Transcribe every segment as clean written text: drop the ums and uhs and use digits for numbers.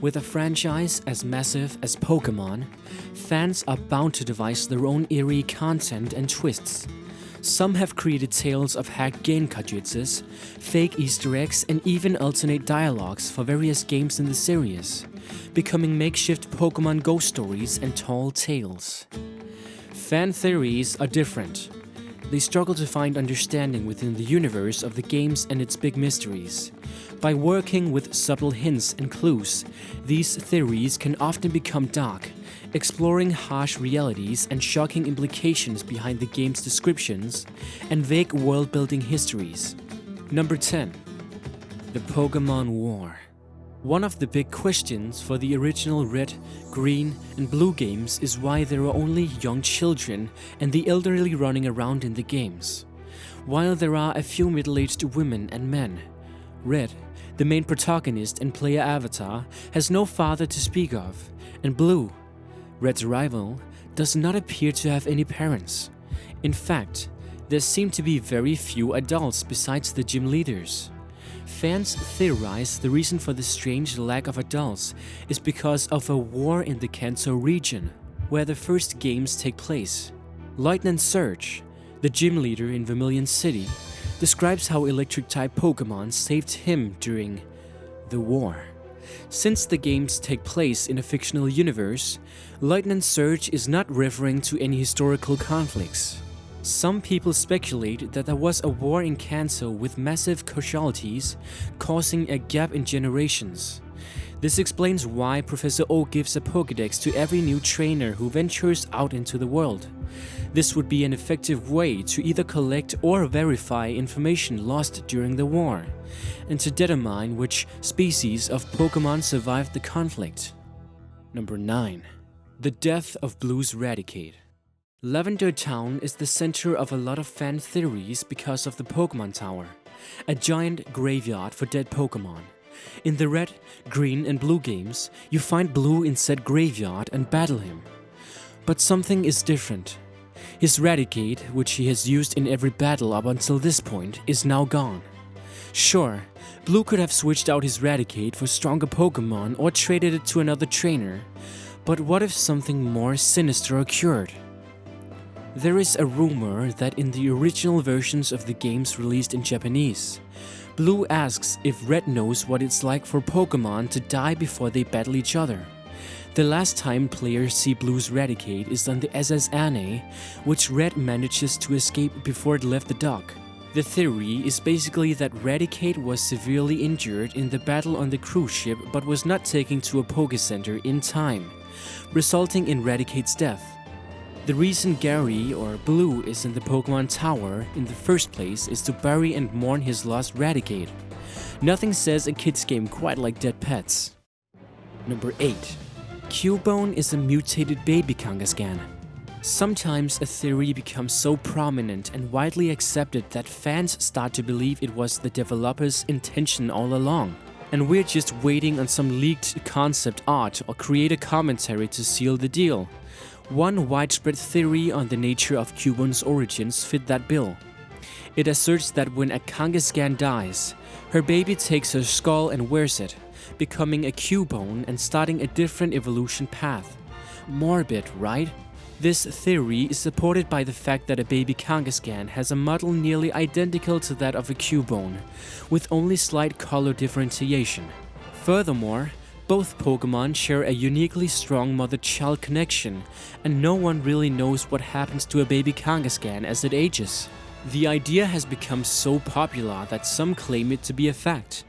With a franchise as massive as Pokémon, fans are bound to devise their own eerie content and twists. Some have created tales of hacked game kajutsus, fake Easter eggs, and even alternate dialogues for various games in the series, becoming makeshift Pokémon ghost stories and tall tales. Fan theories are different. They struggle to find understanding within the universe of the games and its big mysteries. By working with subtle hints and clues, these theories can often become dark, exploring harsh realities and shocking implications behind the game's descriptions and vague world-building histories. Number 10. The Pokémon War. One of the big questions for the original Red, Green, and Blue games is why there are only young children and the elderly running around in the games, while there are a few middle-aged women and men. Red, the main protagonist and player avatar, has no father to speak of, and Blue, Red's rival, does not appear to have any parents. In fact, there seem to be very few adults besides the gym leaders. Fans theorize the reason for the strange lack of adults is because of a war in the Kanto region, where the first games take place. Lieutenant Surge, the gym leader in Vermilion City, describes how electric-type Pokémon saved him during the war. Since the games take place in a fictional universe, Lieutenant Surge is not referring to any historical conflicts. Some people speculate that there was a war in Kanto with massive casualties, causing a gap in generations. This explains why Professor Oak gives a Pokédex to every new trainer who ventures out into the world. This would be an effective way to either collect or verify information lost during the war, and to determine which species of Pokémon survived the conflict. Number 9. The death of Blue's Raticate. Lavender Town is the center of a lot of fan theories because of the Pokémon Tower, a giant graveyard for dead Pokémon. In the Red, Green, and Blue games, you find Blue in said graveyard and battle him. But something is different. His Raticate, which he has used in every battle up until this point, is now gone. Sure, Blue could have switched out his Raticate for stronger Pokémon or traded it to another trainer, but what if something more sinister occurred? There is a rumor that in the original versions of the games released in Japanese, Blue asks if Red knows what it's like for Pokémon to die before they battle each other. The last time players see Blue's Raticate is on the SS Anne, which Red manages to escape before it left the dock. The theory is basically that Raticate was severely injured in the battle on the cruise ship but was not taken to a Poké Center in time, resulting in Raticate's death. The reason Gary, or Blue, is in the Pokémon Tower in the first place is to bury and mourn his lost Raticate. Nothing says a kid's game quite like dead pets. Number 8. Cubone is a mutated baby Kangaskhan. Sometimes a theory becomes so prominent and widely accepted that fans start to believe it was the developer's intention all along, and we're just waiting on some leaked concept art or creator commentary to seal the deal. One widespread theory on the nature of Cubone's origins fit that bill. It asserts that when a Kangaskhan dies, her baby takes her skull and wears it, becoming a Cubone and starting a different evolution path. Morbid, right? This theory is supported by the fact that a baby Kangaskhan has a model nearly identical to that of a Cubone, with only slight color differentiation. Furthermore, both Pokémon share a uniquely strong mother-child connection, and no one really knows what happens to a baby Kangaskhan as it ages. The idea has become so popular that some claim it to be a fact,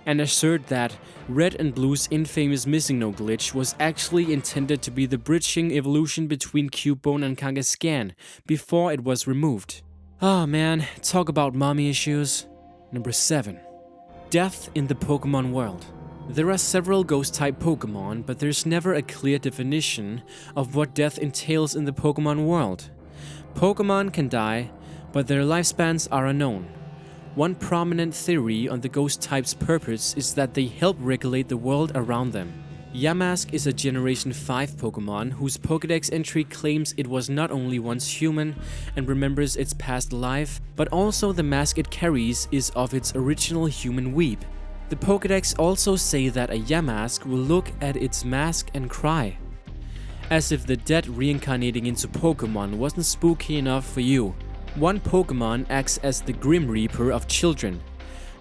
and assert that Red and Blue's infamous missing no glitch was actually intended to be the bridging evolution between Cubone and Kangaskhan before it was removed. Ah man, talk about mommy issues. Number 7. Death in the Pokémon world. There are several ghost-type Pokémon, but there's never a clear definition of what death entails in the Pokémon world. Pokémon can die, but their lifespans are unknown. One prominent theory on the ghost type's purpose is that they help regulate the world around them. Yamask is a Generation 5 Pokémon whose Pokédex entry claims it was not only once human and remembers its past life, but also the mask it carries is of its original human weeb. The Pokédex also say that a Yamask will look at its mask and cry. As if the dead reincarnating into Pokémon wasn't spooky enough for you. One Pokémon acts as the Grim Reaper of children.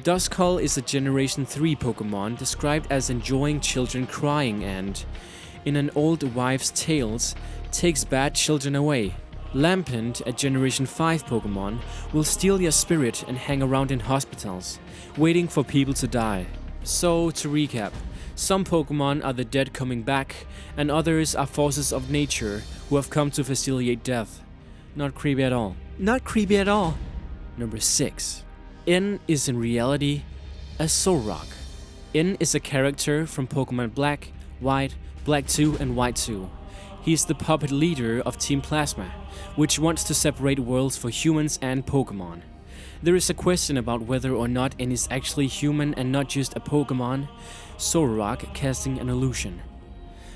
Duskull is a Generation 3 Pokémon described as enjoying children crying and, in an old wife's tales, takes bad children away. Lampent, a Generation 5 Pokémon, will steal your spirit and hang around in hospitals, waiting for people to die. So, to recap, some Pokémon are the dead coming back, and others are forces of nature who have come to facilitate death. Not creepy at all. Not creepy at all. Number 6. N is in reality a Zoroark. N is a character from Pokémon Black, White, Black 2 and White 2. He is the puppet leader of Team Plasma, which wants to separate worlds for humans and Pokémon. There is a question about whether or not N is actually human and not just a Pokémon, Zoroark casting an illusion.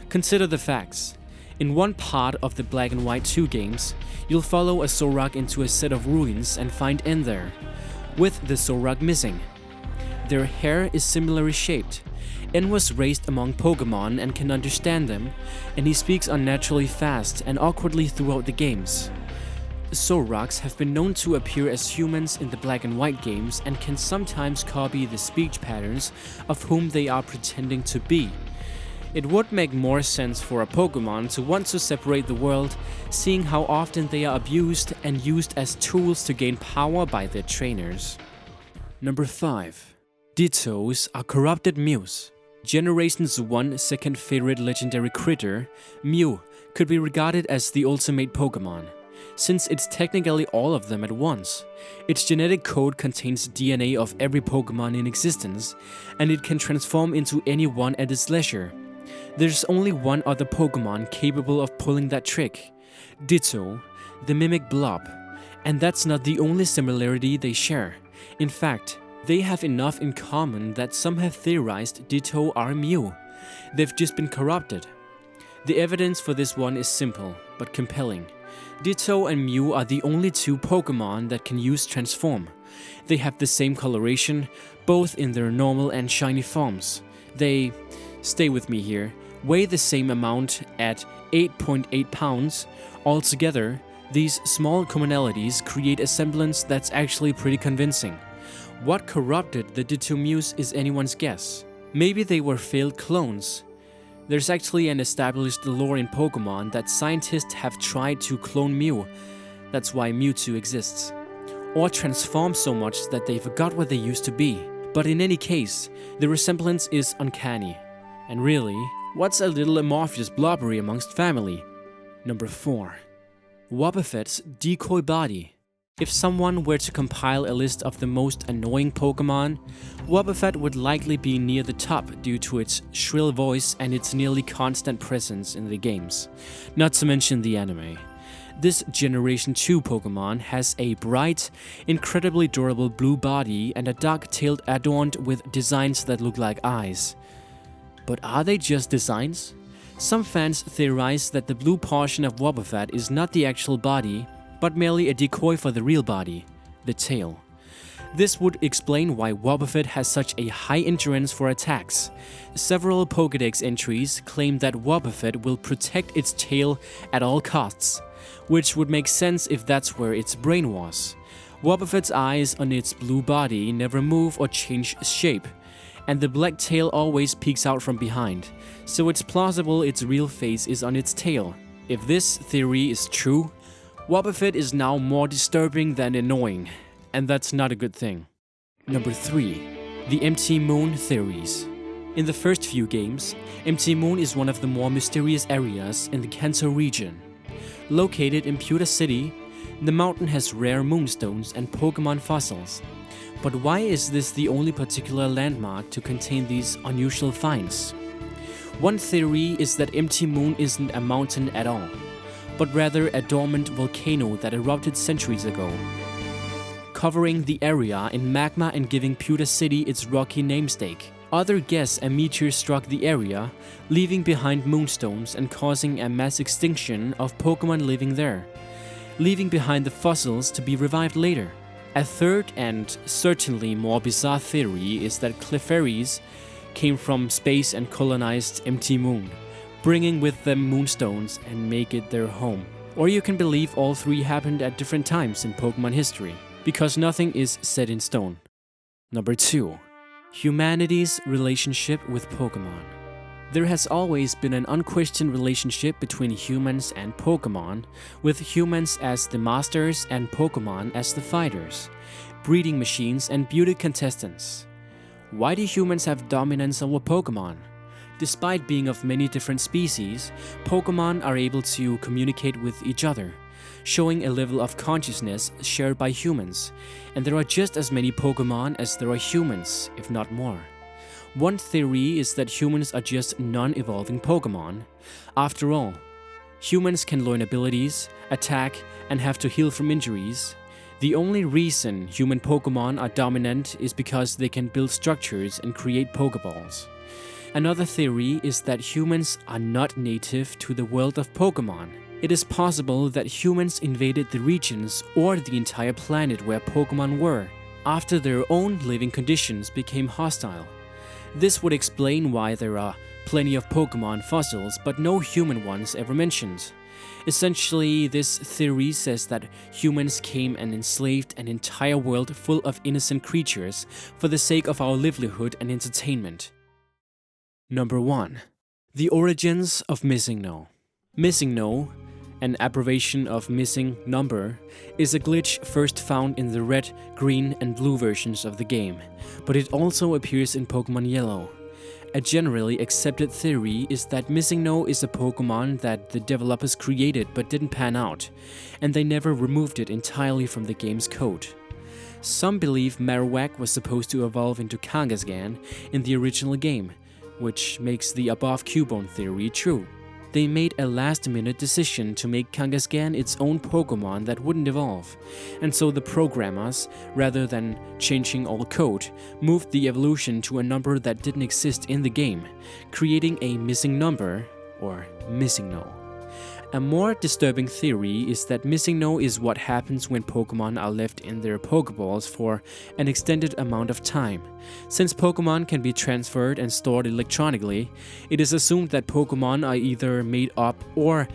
Consider the facts. In one part of the Black and White 2 games, you'll follow a Zoroark into a set of ruins and find N there, with the Zoroark missing. Their hair is similarly shaped. N was raised among Pokémon and can understand them, and he speaks unnaturally fast and awkwardly throughout the games. Zoroarks have been known to appear as humans in the Black and White games and can sometimes copy the speech patterns of whom they are pretending to be. It would make more sense for a Pokémon to want to separate the world, seeing how often they are abused and used as tools to gain power by their trainers. Number 5. Dittos are corrupted Mews. Generation's one second favorite legendary critter, Mew, could be regarded as the ultimate Pokémon, since it's technically all of them at once. Its genetic code contains DNA of every Pokémon in existence, and it can transform into any one at its leisure. There's only one other Pokémon capable of pulling that trick, Ditto, the mimic blob, and that's not the only similarity they share. In fact, they have enough in common that some have theorized Ditto are Mew. They've just been corrupted. The evidence for this one is simple, but compelling. Ditto and Mew are the only two Pokémon that can use Transform. They have the same coloration, both in their normal and shiny forms. They, stay with me here, weigh the same amount at 8.8 pounds. Altogether, these small commonalities create a semblance that's actually pretty convincing. What corrupted the Ditto Mews is anyone's guess. Maybe they were failed clones. There's actually an established lore in Pokémon that scientists have tried to clone Mew. That's why Mewtwo exists. Or transform so much that they forgot what they used to be. But in any case, the resemblance is uncanny. And really, what's a little amorphous blobbery amongst family? Number 4. Wobbuffet's decoy body. If someone were to compile a list of the most annoying Pokémon, Wobbuffet would likely be near the top due to its shrill voice and its nearly constant presence in the games, not to mention the anime. This Generation 2 Pokémon has a bright, incredibly durable blue body and a dark-tailed adorned with designs that look like eyes. But are they just designs? Some fans theorize that the blue portion of Wobbuffet is not the actual body, but merely a decoy for the real body, the tail. This would explain why Wobbuffet has such a high endurance for attacks. Several Pokédex entries claim that Wobbuffet will protect its tail at all costs, which would make sense if that's where its brain was. Wobbuffet's eyes on its blue body never move or change shape, and the black tail always peeks out from behind, so it's plausible its real face is on its tail. If this theory is true, Wobbuffet is now more disturbing than annoying, and that's not a good thing. Number 3. The Empty Moon Theories. In the first few games, Empty Moon is one of the more mysterious areas in the Kanto region. Located in Pewter City, the mountain has rare moonstones and Pokémon fossils. But why is this the only particular landmark to contain these unusual finds? One theory is that Empty Moon isn't a mountain at all, but rather a dormant volcano that erupted centuries ago, covering the area in magma and giving Pewter City its rocky namesake. Others guess a meteor struck the area, leaving behind moonstones and causing a mass extinction of Pokémon living there, leaving behind the fossils to be revived later. A third and certainly more bizarre theory is that Clefairies came from space and colonized Empty Moon, bringing with them moonstones and make it their home. Or you can believe all three happened at different times in Pokémon history, because nothing is set in stone. Number 2. Humanity's relationship with Pokémon. There has always been an unquestioned relationship between humans and Pokémon, with humans as the masters and Pokémon as the fighters, breeding machines and beauty contestants. Why do humans have dominance over Pokémon? Despite being of many different species, Pokémon are able to communicate with each other, showing a level of consciousness shared by humans, and there are just as many Pokémon as there are humans, if not more. One theory is that humans are just non-evolving Pokémon. After all, humans can learn abilities, attack, and have to heal from injuries. The only reason human Pokémon are dominant is because they can build structures and create Pokéballs. Another theory is that humans are not native to the world of Pokémon. It is possible that humans invaded the regions or the entire planet where Pokémon were, after their own living conditions became hostile. This would explain why there are plenty of Pokémon fossils but no human ones ever mentioned. Essentially, this theory says that humans came and enslaved an entire world full of innocent creatures for the sake of our livelihood and entertainment. Number 1. The origins of Missing No. Missing No, an abbreviation of missing number, is a glitch first found in the red, green, and blue versions of the game, but it also appears in Pokémon Yellow. A generally accepted theory is that Missing No is a Pokémon that the developers created but didn't pan out, and they never removed it entirely from the game's code. Some believe Marowak was supposed to evolve into Kangaskhan in the original game, which makes the above Cubone theory true. They made a last-minute decision to make Kangaskhan its own Pokémon that wouldn't evolve, and so the programmers, rather than changing all code, moved the evolution to a number that didn't exist in the game, creating a missing number, or Missing No. A more disturbing theory is that Missing No is what happens when Pokémon are left in their Pokéballs for an extended amount of time. Since Pokémon can be transferred and stored electronically, it is assumed that Pokémon are either made up or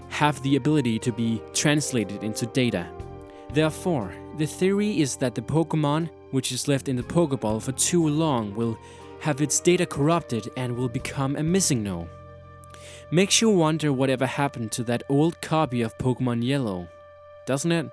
have the ability to be translated into data. Therefore, the theory is that the Pokémon which is left in the Pokéball for too long will have its data corrupted and will become a Missing No. Makes you wonder whatever happened to that old copy of Pokémon Yellow, doesn't it?